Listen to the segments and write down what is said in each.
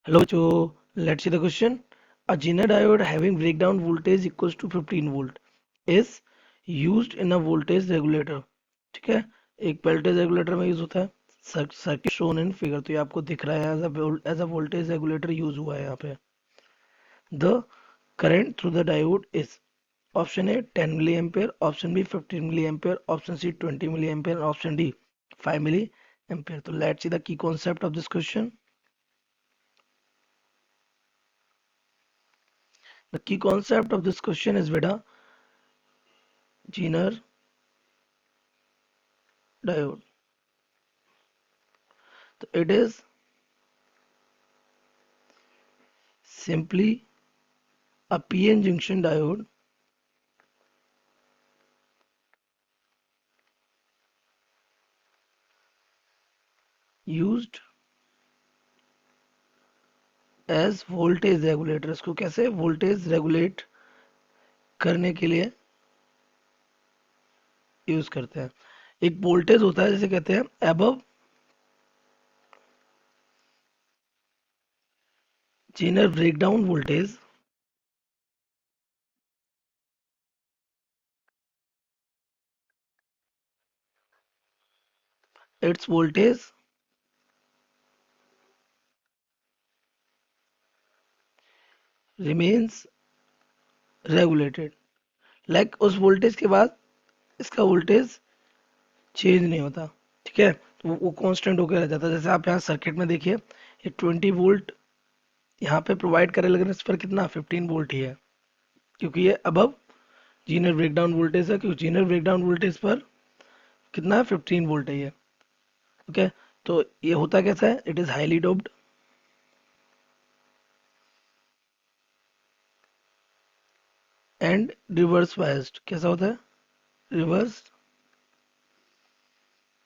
Hello, Joe. Let's see the question. A Zener diode having breakdown voltage equals to 15 volt is used in a voltage regulator. ठीक है, एक voltage regulator में use होता है. Circuit shown in figure, तो ये आपको दिख रहा है as a voltage regulator use हुआ है यहाँ पे. The current through the diode is option A 10 milliampere, option B 15 milliampere, option C 20 milliampere, and option D 5 milliampere. So let's see the key concept of this question. The key concept of this question is beta Zener diode. So it is simply a PN junction diode used as voltage regulator. इसको कैसे voltage regulate करने के लिए use करते हैं. एक voltage होता है जिसे कहते हैं above Zener breakdown voltage. Its voltage remains regulated. Like उस वोल्टेज के बाद इसका वोल्टेज चेंज नहीं होता. ठीक है, तो वो कांस्टेंट होकर रह जाता है. जैसे आप यहाँ सर्किट में देखिए, ये 20 वोल्ट यहाँ पे प्रोवाइड करे, लेकिन इस पर कितना 15 वोल्ट ही है, क्योंकि ये अबव जीनर ब्रेकडाउन वोल्टेज है. क्योंकि जीनर ब्रेकडाउन वोल्टेज पर कितना है 15 वोल्ट है ये. ओके, तो ये होता कैसा है, it is highly doped and reverse biased. कैसा होता है, रिवर्स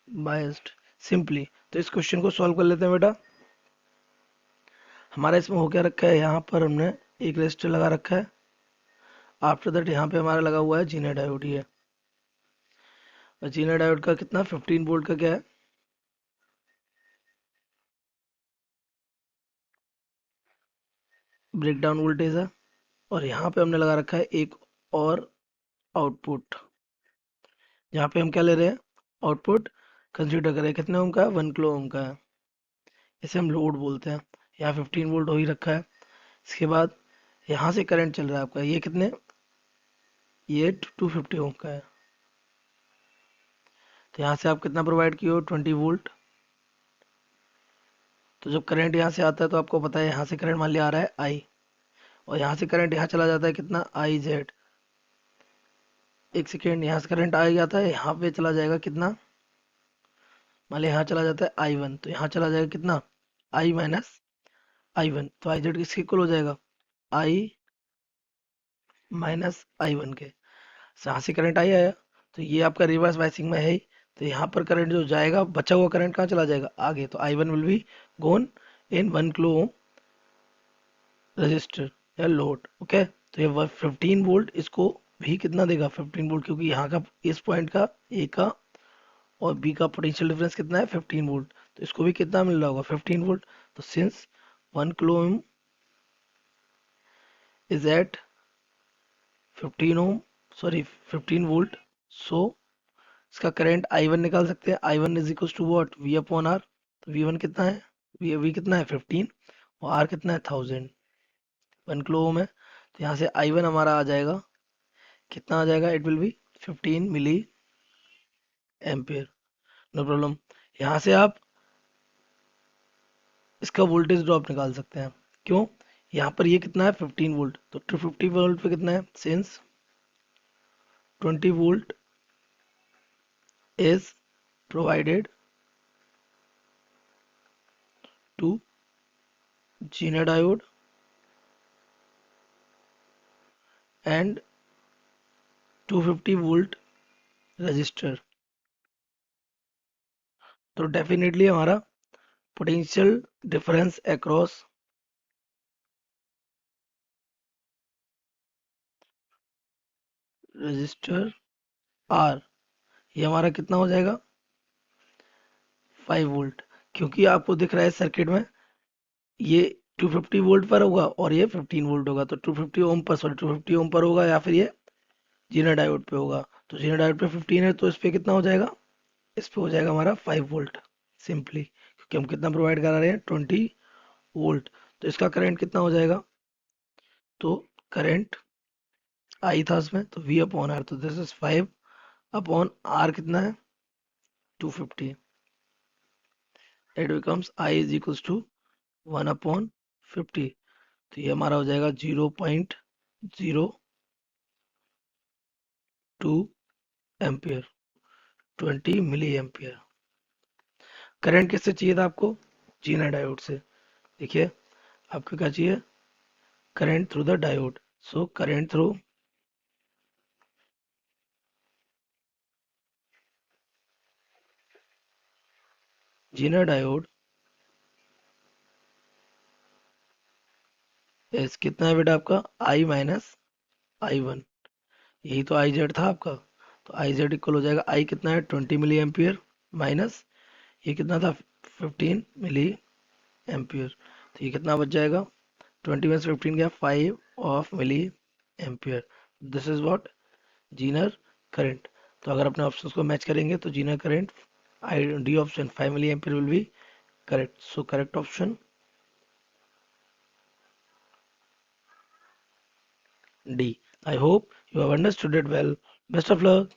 बायस्ड. सिंपली तो इस क्वेश्चन को सॉल्व कर लेते हैं बेटा. हमारा इसमें हो क्या रखा है, यहाँ पर हमने एक रेजिस्टर लगा रखा है. आफ्टर दैट यहाँ पे हमारा लगा हुआ है जीना डायोड. ही है, और जीना डायोड का कितना 15 वोल्ट का क्या है, ब्रेकडाउन वोल्टेज है. और यहाँ पे हमने लगा रखा है एक और आउटपुट, जहाँ पे हम क्या ले रहे हैं, आउटपुट कंसीडर करें. कितने ओम का है, 1 किलो ओम का है. इसे हम लोड बोलते हैं. यहाँ 15 वोल्ट हो ही रखा है. इसके बाद यहाँ से करंट चल रहा है आपका, ये कितने, ये 250 ओम का है. तो यहाँ से आप कितना प्रोवाइड किए हो, 20 वोल्ट. तो जब करंट यहाँ से आता है तो आपको पता है यहाँ से करंट मान लिया आ रहा है आई, और यहाँ से करंट यहाँ चला जाता है कितना, आई जेड. एक सेकेंड, यहाँ से करंट आ जाता है, यहाँ पे चला जाएगा कितना, मान लिया यहाँ चला जाता है आई वन, तो यहाँ चला जाएगा कितना, आई माइनस आई वन. तो आई जेड किसके इक्वल हो जाएगा, आई माइनस आई वन के. यहाँ से करंट आई आया, तो ये आपका रिवर्स बायसिंग में है ही. तो यहाँ पर करंट जो जाएगा, बचा हुआ करंट कहाँ चला जाएगा, आगे. तो I one will be gone in 1 kilo ohm resistor या लोड. ओके, तो ये 15 वोल्ट इसको भी कितना देगा, 15 वोल्ट, क्योंकि यहाँ का इस पॉइंट का ए का और बी का पोटेंशियल डिफरेंस कितना है, 15 वोल्ट. तो इसको भी कितना मिल रहा होगा, 15 वोल्ट. तो since 1 kilo ohm is at 15 ohm, sorry 15 volt, so इसका करंट आई वन निकाल सकते हैं. I one is equal to what, V upon R. तो वी वन कितना है, वी कितना है 15, और आर कितना है 1000. 1 किलो ओम है, तो यहाँ से आई वन हमारा आ जाएगा, कितना आ जाएगा, it will be 15 milliampere. No problem. यहाँ से आप इसका वोल्टेज ड्रॉप निकाल सकते हैं. क्यों, यहाँ पर ये कितना है 15 वोल्ट, तो 250 वोल्ट पे कितना है, since 20 volt is provided to Zener diode and 250 volt resistor. तो डेफिनेटली हमारा potential difference across resistor R, ये हमारा कितना हो जाएगा, 5 वोल्ट. क्योंकि आपको दिख रहा है सर्किट में, ये 250 वोल्ट पर होगा और ये 15 वोल्ट होगा, तो 250 ओम पर, सॉरी 250 ओम पर होगा, या फिर ये जीना डायोड पे होगा। तो जीना डायोड पे 15 है, तो इस पे कितना हो जाएगा, इस पे हो जाएगा हमारा 5 वोल्ट सिंपली, क्योंकि हम कितना प्रोवाइड करा रहे हैं, 20 वोल्ट। तो इसका करंट कितना हो जाएगा, तो करंट आई था इसमें, तो V अपॉन आर, तो दिस इज 5 अपॉन आर कितना है, 250। It becomes I is equals to 1 upon 50। तो ये हमारा हो जाएगा 0.02 एम्पियर, 20 मिली एम्पियर। करंट किससे चाहिए था आपको, जीना डायोड से। देखिए आपको क्या चाहिए, current through the diode. So current through Zener diode is कितना है बेटा आपका, आई माइनस आई वन। यही तो आई जेड था आपका। तो आई जेड इक्वल हो जाएगा, आई कितना है 20 मिली एम्पियर, माइनस ये कितना था 15 मिली एम्पियर। तो ये कितना बच जाएगा, 20 में से 15 गया, 5 of milliampere. This is what, Zener current. तो अगर अपने ऑप्शंस को मैच करेंगे तो Zener current, I D option 5 milliampere will be correct. So correct option D. I hope you have understood it well. Best of luck.